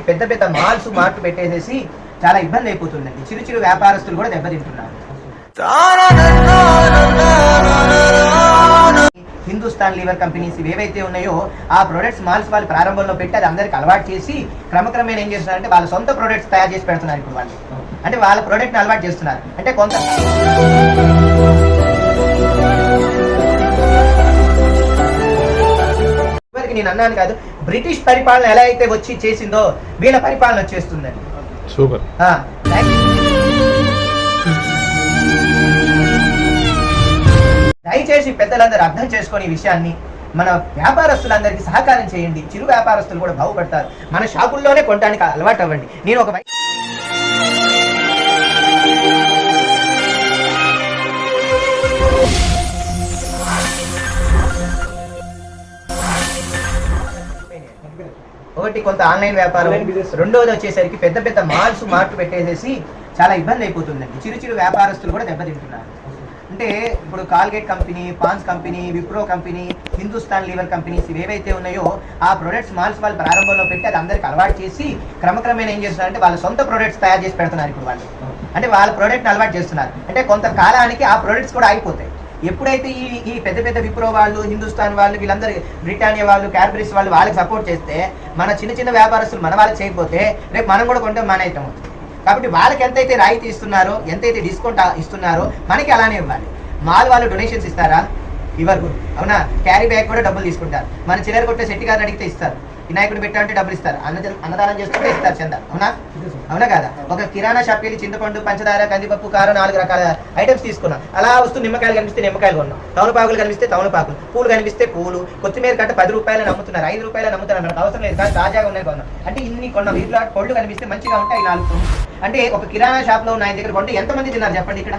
పెద్ద పెద్ద malls mart పెట్టేసేసి చాలా ఇబ్బంది అయిపోతుందండి. చిరు చిరు వ్యాపారస్తులు కూడా దెబ్బతింటున్నారు. హిందుస్థాన్ లీవర్ కంపెనీస్ ఏవైతే ఉన్నాయో ఆ ప్రొడక్ట్స్ మాల్స్ వాళ్ళు ప్రారంభంలో పెట్టి అది అందరికి అలవాటు చేసి క్రమక్రమేణా ఏం చేస్తున్నారంటే వాళ్ళ సొంత ప్రొడక్ట్స్ తయారు చేసి పెడుతున్నారు. ఇప్పుడు వాళ్ళు అంటే వాళ్ళ ప్రొడక్ట్ ని అలవాటు చేస్తున్నారు. అంటే కొంత నేను అన్నాను కాదు, బ్రిటిష్ పరిపాలన ఎలా అయితే వచ్చి చేసిందో వీళ్ళ పరిపాలన వచ్చేస్తుందండి. సూపర్. దయచేసి పెద్దలందరూ అర్థం చేసుకుని ఈ విషయాన్ని మన వ్యాపారస్తులందరికీ సహకారం చేయండి. చిరు వ్యాపారస్తులు కూడా బాగుపడతారు. మన షాపుల్లోనే కొనడానికి అలవాటు అవ్వండి. నేను ఒక ఒకటి కొంత ఆన్లైన్ వ్యాపారం, రెండోది వచ్చేసరికి పెద్ద పెద్ద మాల్స్ మార్ట్ పెట్టేసేసి చాలా ఇబ్బంది అయిపోతుందండి. చిరు చిరు వ్యాపారస్తులు కూడా దెబ్బతింటున్నారు. అంటే ఇప్పుడు Colgate company, Pond's company, Wipro company, Hindustan Lever companies ఏవైతే ఉన్నాయో ఆ ప్రొడక్ట్స్ మాల్స్ వాళ్ళు ప్రారంభంలో పెట్టి అది అందరికి అలవాటు చేసి క్రమక్రమేణా ఏం చేస్తున్నారంటే వాళ్ళ సొంత ప్రొడక్ట్స్ తయారు చేసి పెడుతున్నారు. ఇప్పుడు వాళ్ళు అంటే వాళ్ళ ప్రొడక్ట్ని అలవాటు చేస్తున్నారు. అంటే కొంత కాలానికి ఆ ప్రొడక్ట్స్ కూడా అయిపోతాయి. ఎప్పుడైతే ఈ పెద్ద పెద్ద విప్రో వాళ్ళు, హిందుస్థాన్ వాళ్ళు, వీళ్ళందరూ బ్రిటానియా వాళ్ళు, క్యాడ్బరీస్ వాళ్ళు వాళ్ళకి సపోర్ట్ చేస్తే మన చిన్న చిన్న వ్యాపారస్తులు మన వాళ్ళకి చేయకపోతే రేపు మనం కూడా కొంటే మన ఐటమ్ అవుతుంది. కాబట్టి వాళ్ళకి ఎంతైతే రాయితీ ఇస్తున్నారో, ఎంతైతే డిస్కౌంట్ ఇస్తున్నారో మనకి అలానే ఇవ్వాలి. మాల్ వాళ్ళు డొనేషన్స్ ఇస్తారా? ఇవ్వరు. అవునా? క్యారీ బ్యాగ్ కూడా డబ్బులు తీసుకుంటారు. మన చిల్లర కొట్టే శెట్టి గారిని అడిగితే ఇస్తారు. వినాయకుడు పెట్టాలంటే డబ్బులు ఇస్తారు. అన్నదానం చేస్తుంటే ఇస్తారు చందా. అవునా? అవునా కదా? ఒక కిరాణా షాప్కి వెళ్ళి చింతపండు, పంచదార, కందిపప్పు, కారం 4 రకాల ఐటమ్స్ తీసుకున్నాం. అలా వస్తూ నిమ్మకాయలు కనిపిస్తే నిమ్మకాయలు కొన్నాం, తమలపాకులు కనిపిస్తే తమలపాకులు, పూలు కనిపిస్తే పూలు, కొత్తిమీర కట్ట 10 రూపాయలు అమ్ముతున్నారు, 5 రూపాయలు అమ్ముతున్నారు. మనకు అవసరం లేదు కానీ తాజాగా ఉన్నాయి కొన్నాం. అంటే ఇన్ని కొన్నాం. వీటిలో పళ్ళు కనిపిస్తే మంచిగా ఉంటాయి 4. అంటే ఒక కిరాణా షాప్లో ఉన్న ఆయన దగ్గర కొంటే ఎంతమంది తిన్నారు చెప్పండి? ఇక్కడ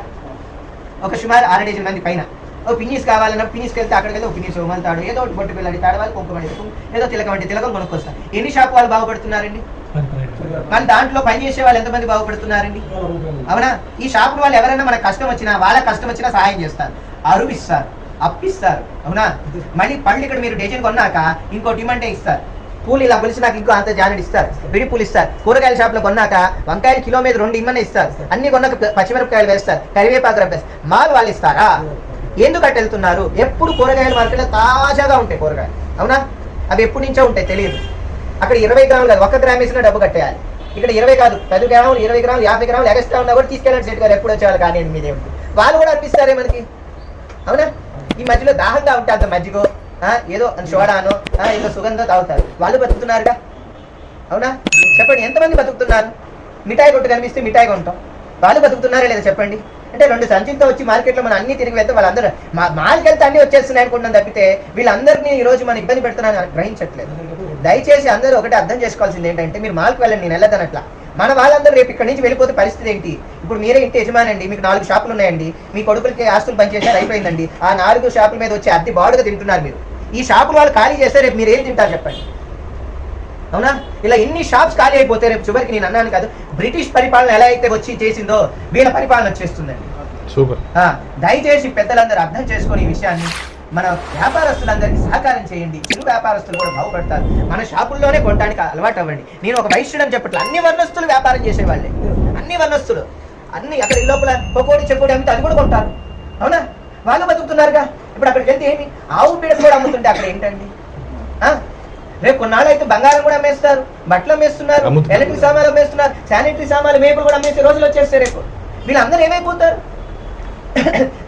ఒక సుమారు 6 డజన్ మంది పైన. ఓ పిన్నీస్ కావాలన్నా పిన్నీస్కి వెళ్తే అక్కడికి వెళ్తే ఒక పిన్నీస్ ఉమ్మలుతాడు, ఏదో ఒకటి బొట్టు పిల్లడి తాడవాలి, కుంకుమ ఏదో తిలకం అంటే తిలకం కొనుక్కొస్తారు. ఎన్ని షాప్ వాళ్ళు బాగుపడుతున్నారండి? మన దాంట్లో పనిచేసే వాళ్ళు ఎంతమంది బాగుపడుతున్నారండి? అవునా? ఈ షాపుల వాళ్ళు ఎవరైనా మనకు కష్టం వచ్చినా, వాళ్ళ కష్టం వచ్చినా సహాయం చేస్తారు, అరువిస్తారు, అప్పిస్తారు. అవునా? మళ్ళీ పళ్ళు ఇక్కడ మీరు డజన్ కొన్నాక ఇంకో డిమాండే ఇస్తారు. పూలు ఇలా కొలిసి నాకు ఇంకో అంత జానెట్ ఇస్తారు, విడి పూలు ఇస్తారు. కూరగాయల షాప్లో కొన్నాక వంకాయలు కిలో మీద 2 ఇమ్మని ఇస్తారు. అన్ని కొన్నాక పచ్చిమిరపకాయలు వేస్తారు, కరివేపాకు వేస్తారు. మాల్ వాళ్ళు ఇస్తారా? ఎందుకు అట్ట వెళ్తున్నారు? ఎప్పుడు కూరగాయల మార్కెట్లో తాజాగా ఉంటాయి కూరగాయలు. అవునా? అవి ఎప్పటి నుంచో ఉంటాయి, తెలియదు. అక్కడ 20 గ్రాములు కాదు, 1 గ్రామ్ వేసినా డబ్బు కట్టేయాలి. ఇక్కడ 20 కాదు, 10 గ్రాములు, 20 గ్రాములు, 50 గ్రాములు ఎక్స్ట్రా ఉన్నా కూడా తీసుకెళ్ళండి సెట్ గారు, ఎప్పుడు వచ్చేవాళ్ళు కానీ మీదే ఉంటుంది. వాళ్ళు కూడా అనిపిస్తారే మనకి. అవునా? ఈ మధ్యలో దాహంగా ఉంటే అంత మజ్జిగో ఏదో సోడానో ఏదో సుగంధం తాగుతారు. వాళ్ళు బతుకుతున్నారుగా. అవునా? చెప్పండి, ఎంతమంది బతుకుతున్నారు? మిఠాయి కొట్టు కనిపిస్తే మిఠాయి కొంటాం. వాళ్ళు బతుకుతున్నారా లేదా చెప్పండి? అంటే 2 సంచులతో వచ్చి మార్కెట్లో మనం అన్ని తిరిగి వెళ్తే వాళ్ళందరూ మాల్కి వెళ్తే అన్ని వచ్చేస్తున్నాయి అనుకుంటున్నాం తప్పితే వీళ్ళందరినీ ఈ రోజు మనం ఇబ్బంది పెడుతున్నాను గ్రహించట్లేదు. దయచేసి అందరూ ఒకటి అర్థం చేసుకోవాల్సింది ఏంటంటే, మీరు మాల్కి వెళ్ళండి, నేను వెళ్ళదనట్లా. మన వాళ్ళందరూ రేపు ఇక్కడ నుంచి వెళ్ళిపోతే పరిస్థితి ఏంటి? ఇప్పుడు మీరే ఇంటి యజమానండి, మీకు 4 షాపులు ఉన్నాయండి, మీ కొడుకులకి ఆస్తులు పనిచేసారు, అయిపోయిందండి. ఆ 4 షాపుల మీద వచ్చి అద్దె బాడుగా తింటున్నారు మీరు. ఈ షాపుల వాళ్ళు ఖాళీ చేస్తే రేపు మీరు ఏం తింటారు చెప్పండి? అవునా? ఇలా ఎన్ని షాప్స్ ఖాళీ అయిపోతే రేపు చివరికి నేను అన్నాను కాదు, బ్రిటిష్ పరిపాలన ఎలా అయితే వచ్చి చేసిందో వీళ్ళ పరిపాలన వచ్చేస్తుందండి. సూపర్. దయచేసి పెద్దలందరూ అర్థం చేసుకుని ఈ విషయాన్ని మన వ్యాపారస్తులందరికీ సహకారం చేయండి. చిరు వ్యాపారస్తులు కూడా బాగుపడతారు. మన షాపుల్లోనే కొనడానికి అలవాటు అవ్వండి. నేను ఒక వైశ్యుడని చెప్పట్లేదు, అన్ని వర్ణస్తులు వ్యాపారం చేసేవాళ్ళే. అన్ని వర్ణస్తులు అన్ని అక్కడ లోపల పకోడి చెకోడి అమ్మితే అది కూడా కొంటారు. అవునా? వాళ్ళు బతుకుతున్నారుగా. ఇప్పుడు అక్కడికి వెళ్తే ఏమి ఆవు పీడ కూడా అమ్ముతుంటే అక్కడ ఏంటండి? రేపు కొన్నాళ్ళు అయితే బంగారం కూడా అమ్మేస్తారు, బట్టలు అమ్మేస్తున్నారు, ఎలక్ట్రిక్ సామాన్లు అమ్మేస్తున్నారు, శానిటరీ సామాన్లు, మేపులు కూడా అమ్మేసే రోజులు వచ్చేస్తారు. రేపు వీళ్ళందరూ ఏమైపోతారు?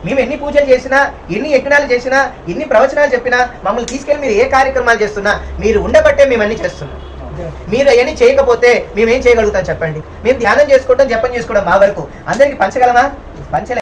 మేము ఎన్ని పూజలు చేసినా, ఎన్ని యజ్ఞాలు చేసినా, ఎన్ని ప్రవచనాలు చెప్పినా, మమ్మల్ని తీసుకెళ్ళి మీరు ఏ కార్యక్రమాలు చేస్తున్నా మీరు ఉండబట్టే మేము అన్ని చేస్తున్నాం. మీరు అవన్నీ చేయకపోతే మేమేం చేయగలుగుతాం చెప్పండి? మేము ధ్యానం చేసుకోవడం, జపం చేసుకోవడం మా వరకు. అందరికీ పంచగలమా? పంచలే.